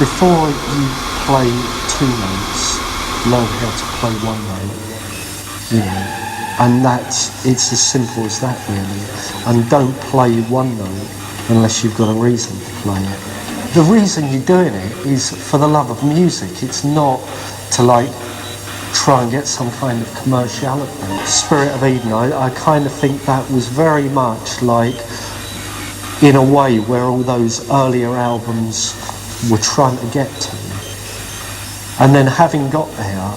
Before you play two notes, learn how to play one note, and it's as simple as that really. And don't play one note unless you've got a reason to play it. The reason you're doing it is for the love of music. It's not to try and get some kind of commerciality. Spirit of Eden, I kind of think that was very much in a way where all those earlier albums were trying to get to. And then having got there,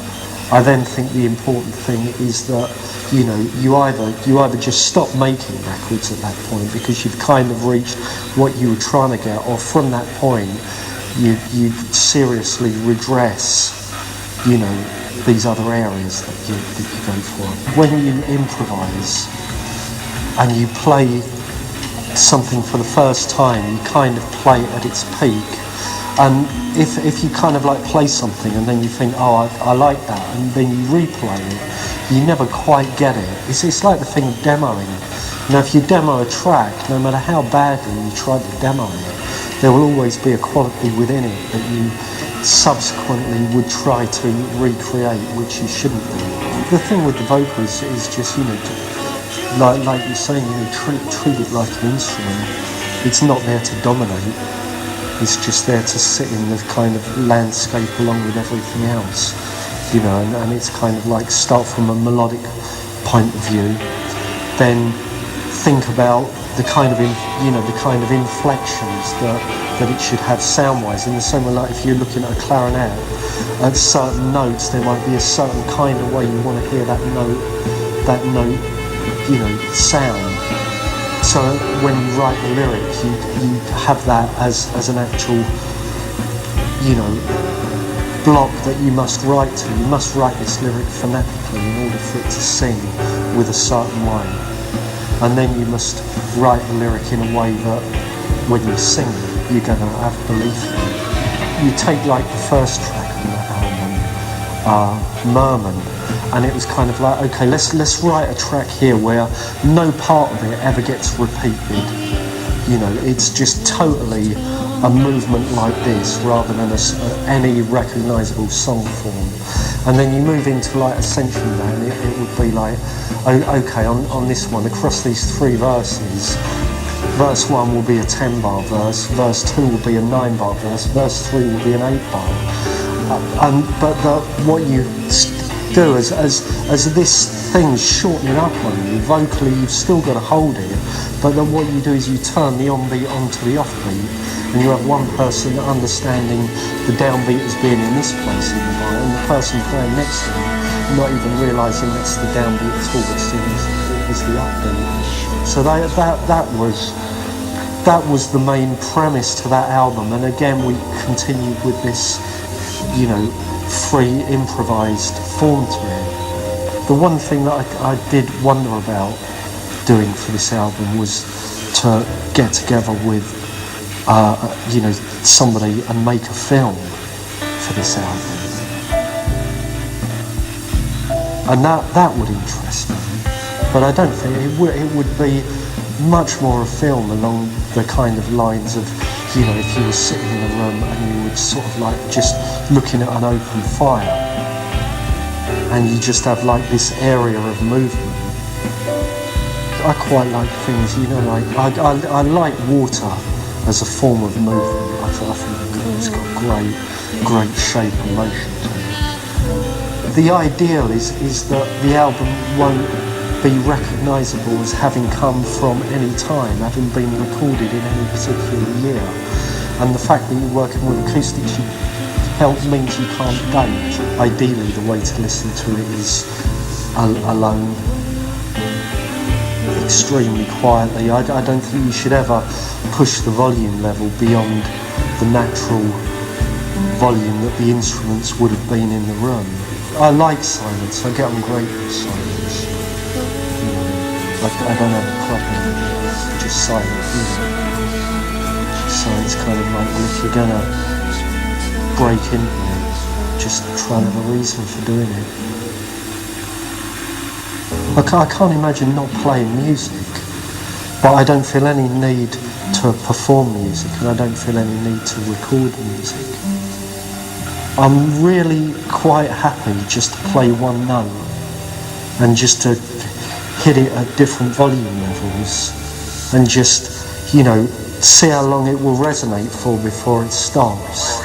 I then think the important thing is that you either just stop making records at that point because you've kind of reached what you were trying to get, or from that point you seriously redress these other areas that you go for. When you improvise and you play something for the first time, you kind of play it at its peak. And if you kind of play something and then you think, oh, I like that, and then you replay it, you never quite get it. It's like the thing of demoing. If you demo a track, no matter how badly you try to demo it, there will always be a quality within it that you subsequently would try to recreate, which you shouldn't do. The thing with the vocals is just, like you're saying, treat it like an instrument. It's not there to dominate. It's just there to sit in the kind of landscape along with everything else, and it's kind of start from a melodic point of view, then think about the kind of inflections that it should have sound-wise. In the same way, if you're looking at a clarinet, at certain notes there might be a certain kind of way you want to hear that note, sound. So when you write the lyric, you have that as an actual, block that you must write to. You must write this lyric phonetically in order for it to sing with a certain way. And then you must write the lyric in a way that when you sing it, you're going to have belief in it. You take the first track on that album, Merman, and it was kind of okay, let's write a track here where no part of it ever gets repeated. It's just totally a movement like this rather than any recognisable song form. And then you move into essentially that, and it would be okay, on this one, across these three verses, verse 1 will be a 10-bar verse, verse 2 will be a 9-bar verse, verse 3 will be an 8-bar. What you do as this thing's shortening up on you, vocally you've still got to hold it, but then what you do is you turn the onbeat onto the offbeat, and you have one person understanding the downbeat as being in this place in the bar, and the person playing next to them not even realising it's the downbeat at all, but seeing it as the upbeat. So that was the main premise to that album, and again we continued with this, free improvised form to it. The one thing that I did wonder about doing for this album was to get together with somebody and make a film for this album, and that would interest me, but I don't think it would be much more a film along the kind of lines of, if you were sitting in a room and you would sort of just looking at an open fire, and you just have this area of movement. I quite like things, I like water as a form of movement. I think it's got great great shape and motion to it. The ideal is that the album won't be recognisable as having come from any time, having been recorded in any particular year. And the fact that you're working with acoustics means you can't date. Ideally, the way to listen to it is alone, extremely quietly. I don't think you should ever push the volume level beyond the natural volume that the instruments would have been in the room. I like silence, I get on great with silence. I don't have a problem with it, just silent, So it's kind of like, well, if you're gonna break into it, just try and have a reason for doing it. I can't imagine not playing music, but I don't feel any need to perform music, and I don't feel any need to record music. I'm really quite happy just to play one note and just to hit it at different volume levels and just, see how long it will resonate for before it stops.